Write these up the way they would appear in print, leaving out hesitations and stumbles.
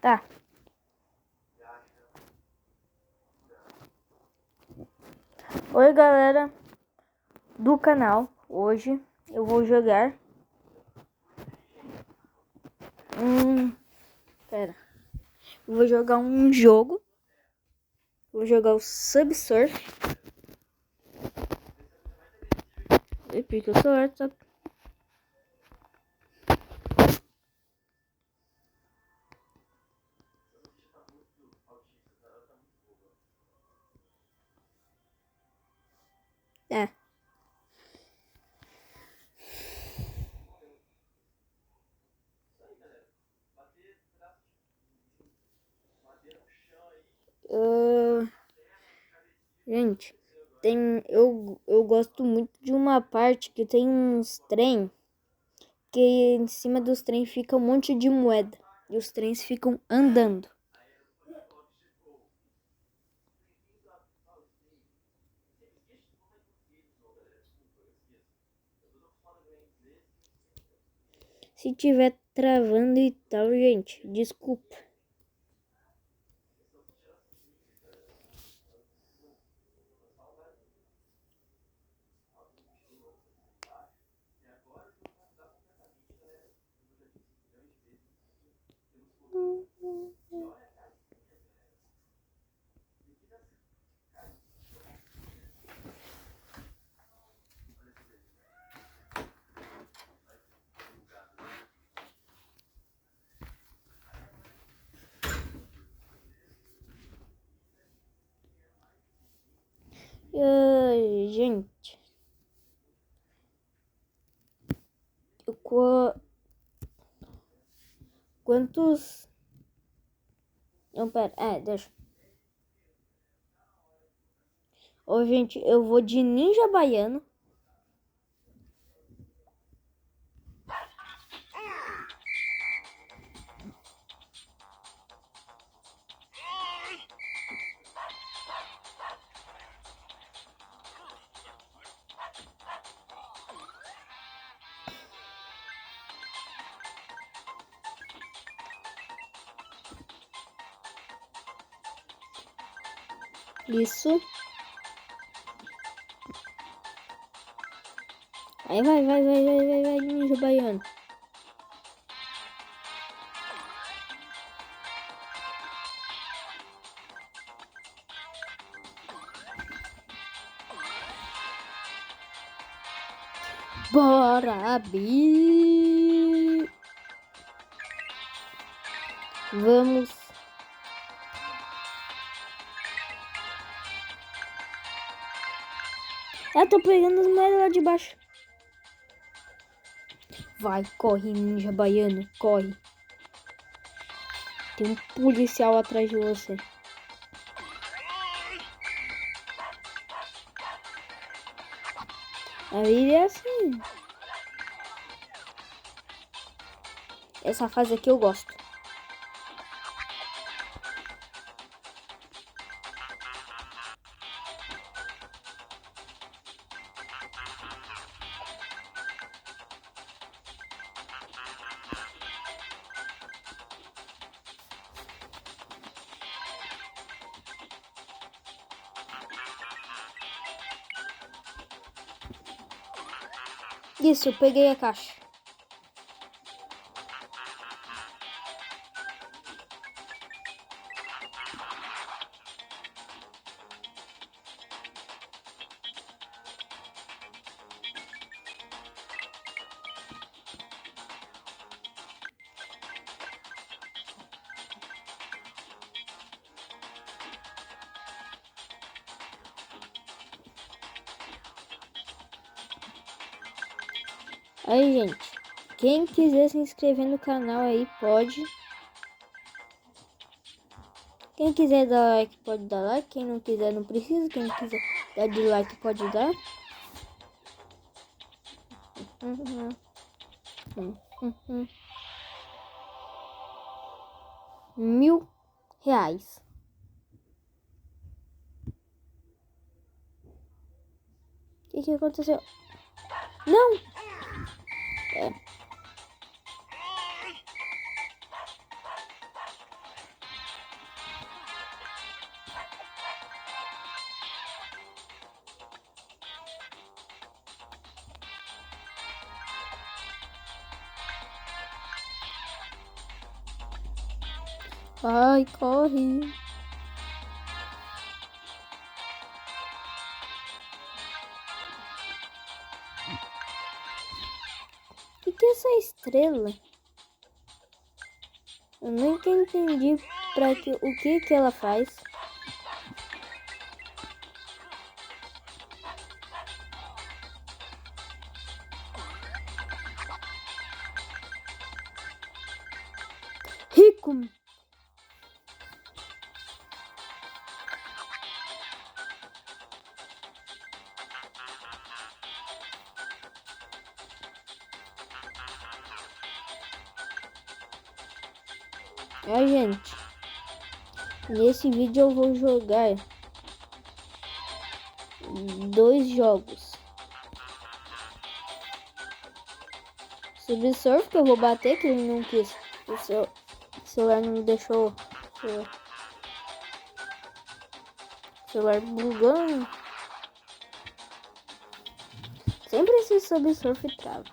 Tá. Oi, galera do canal. Hoje eu vou jogar Pera. Eu vou jogar um jogo. Vou jogar o Subsurf. Porque o celular tá... É. Gente, eu gosto muito de uma parte que tem uns trem, que em cima dos trens fica um monte de moeda e os trens ficam andando. Se tiver travando e tal, gente, desculpa. Gente, quantos... Não, pera, deixa. Ô, gente, eu vou de ninja baiano. Isso. Aí vai, ninja baiano. Bora, Bi! Vamos. Tô pegando as moedas lá de baixo. Vai, corre, ninja baiano, corre. Tem um policial atrás de você. Aí é assim. Essa fase aqui eu gosto. Isso, eu peguei a caixa. Aí, gente, quem quiser se inscrever no canal aí, pode. Quem quiser dar like, pode dar like. Quem não quiser, não precisa. Quem quiser dar dislike, pode dar. R$ 1.000. O que aconteceu? Não! Ai, corre. Que é essa estrela? Eu nunca entendi o que ela faz. Rico. Gente, nesse vídeo eu vou jogar 2 jogos. Subsurf, que eu vou bater, que ele não quis. O celular não deixou. O celular bugando. Sempre esse Subsurf trava.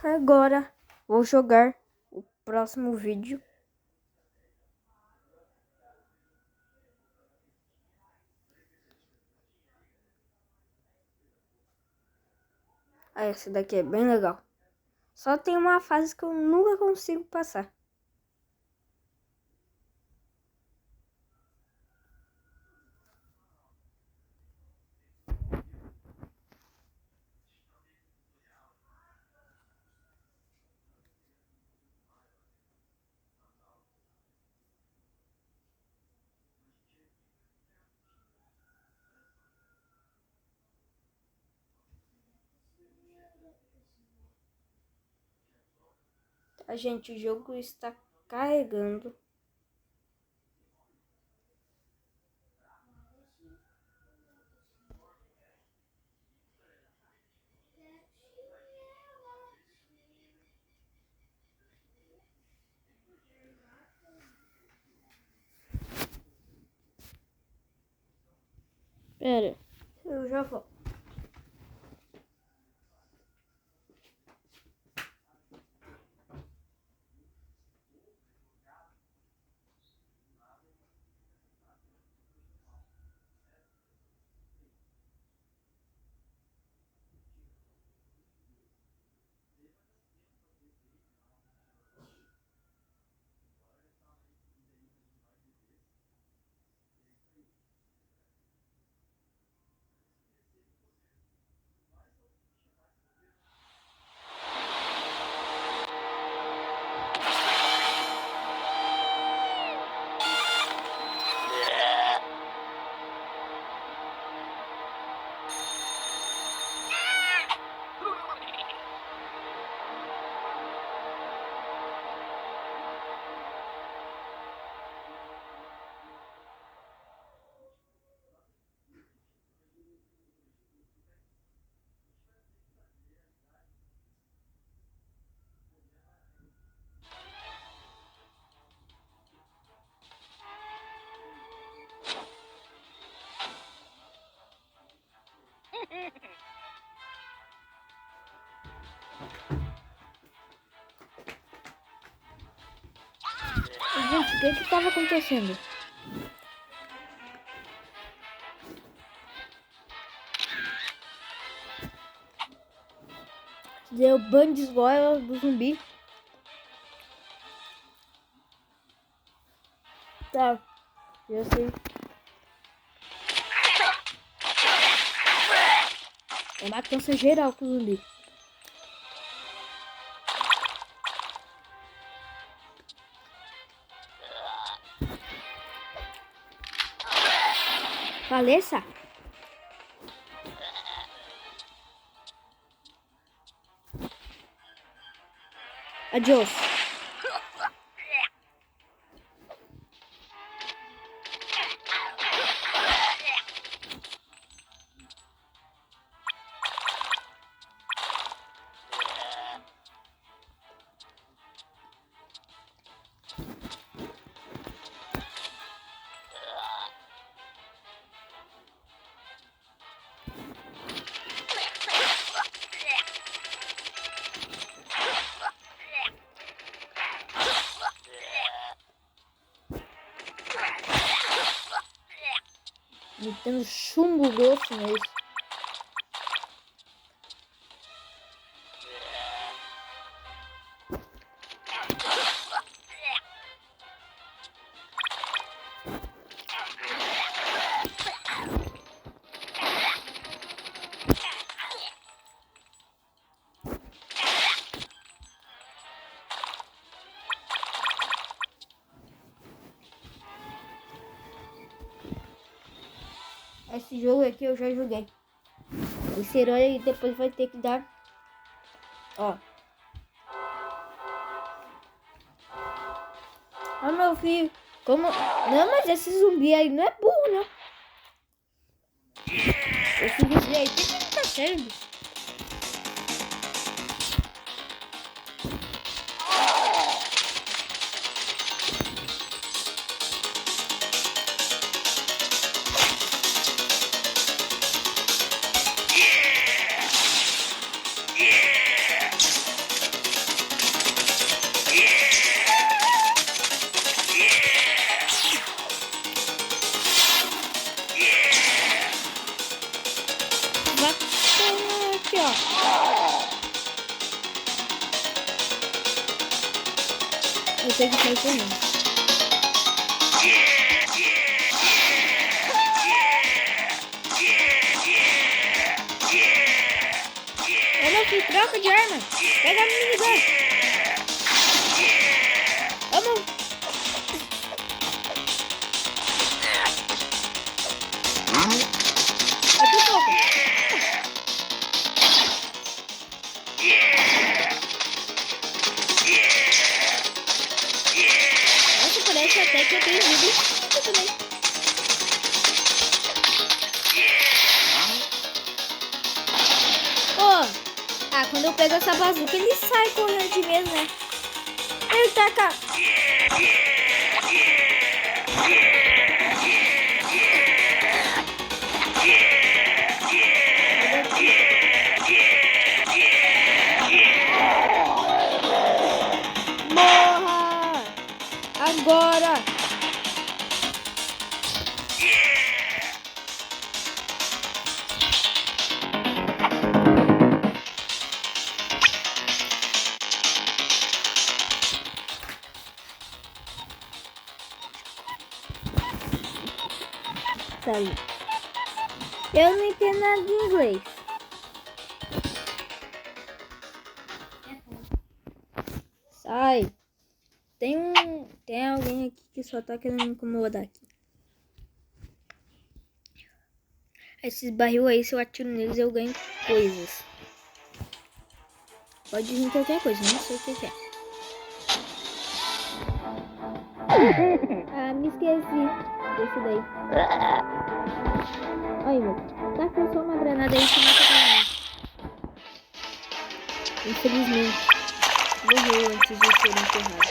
Agora vou jogar o próximo vídeo. Essa daqui é bem legal. Só tem uma fase que eu nunca consigo passar. Tá, gente, o jogo está carregando. Pera, eu já volto. Gente, o que estava acontecendo? Deu ban de esgoela do zumbi. Tá, já sei. É matança geral com o zumbi. Faleça? Adiós. Metendo chumbo grosso neles. Esse jogo aqui eu já joguei. Esse herói depois vai ter que dar... Ó. Ó, meu filho. Como... Não, mas esse zumbi aí não é burro, não. Esse zumbi aí tem que estar sério, bicho. Aqui, ó. Eu tenho que sair correndo. Ô, meu filho, troca de arma. Pega a minigun. Vamos. Aqui, pouco. Nossa, parece até que eu tenho vida também. Pô, quando eu pego essa bazuca, ele sai correndo de mesmo, né? Ele taca. Morra! Agora! Sai. Eu não entendo nada de inglês. Sai. Tem alguém aqui que só tá querendo me incomodar aqui. Esses barril aí, se eu atiro neles, eu ganho coisas. Pode vir qualquer coisa, não sei o que é. Me esqueci desse daí. Aí, meu. Tacou só uma granada aí que mata todo mundo. Infelizmente, morreu antes de ser enterrado.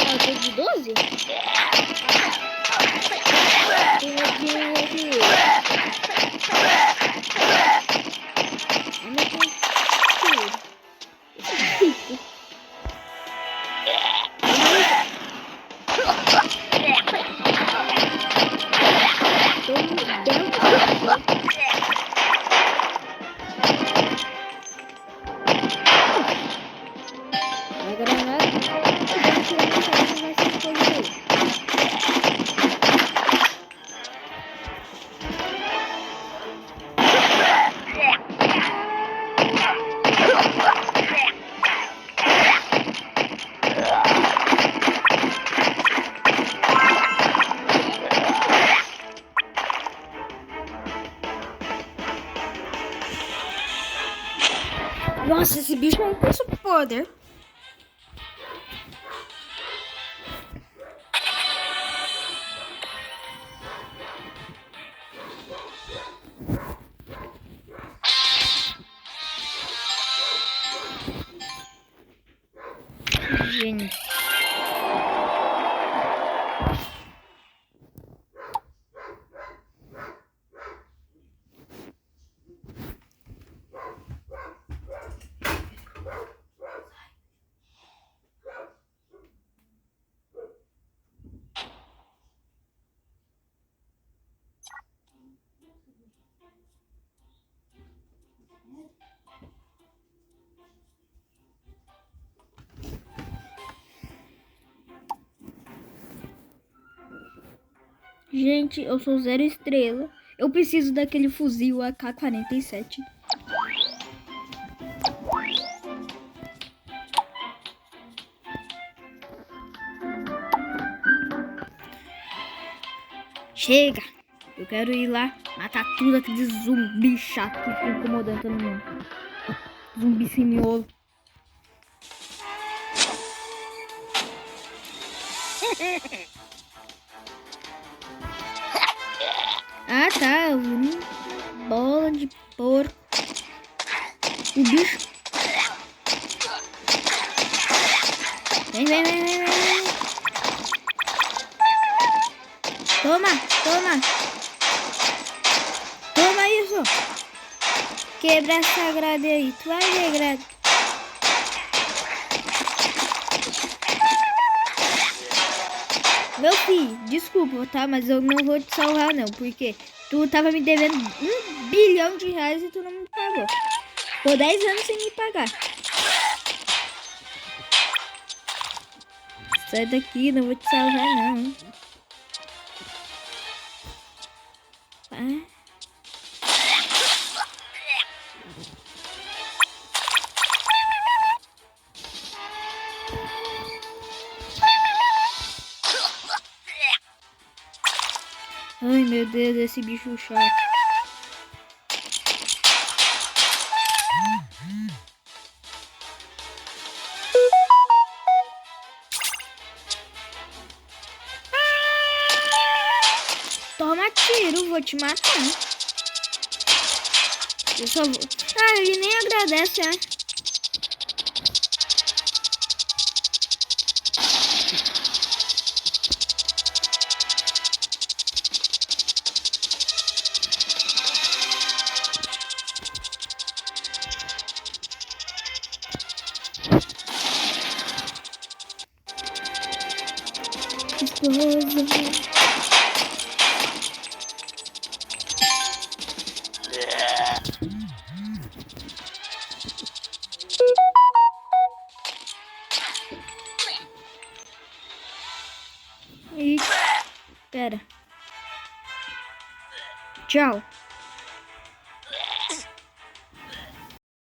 Ah, tem de 12? Tem aqui. Nossa, esse bicho aí tem super poder. Gênio. Gente, eu sou 0 estrela. Eu preciso daquele fuzil AK-47. Chega! Eu quero ir lá matar tudo aqueles zumbi chato que ficam incomodando todo mundo. Zumbi sem miolo. Ah, tá. Eu vi uma bola de porco. O bicho. Vem, vem, vem, vem, vem. Toma, toma. Toma isso. Quebra essa grade aí. Tu vai ver grade. Meu filho, desculpa, tá? Mas eu não vou te salvar, não. Porque tu tava me devendo R$1 bilhão e tu não me pagou. Tô 10 anos sem me pagar. Sai daqui, não vou te salvar, não. Ah. Ai, meu Deus, esse bicho chato. Toma tiro, vou te matar. Eu só vou... Ah, ele nem agradece, né? Esposa. E... Pera. Tchau.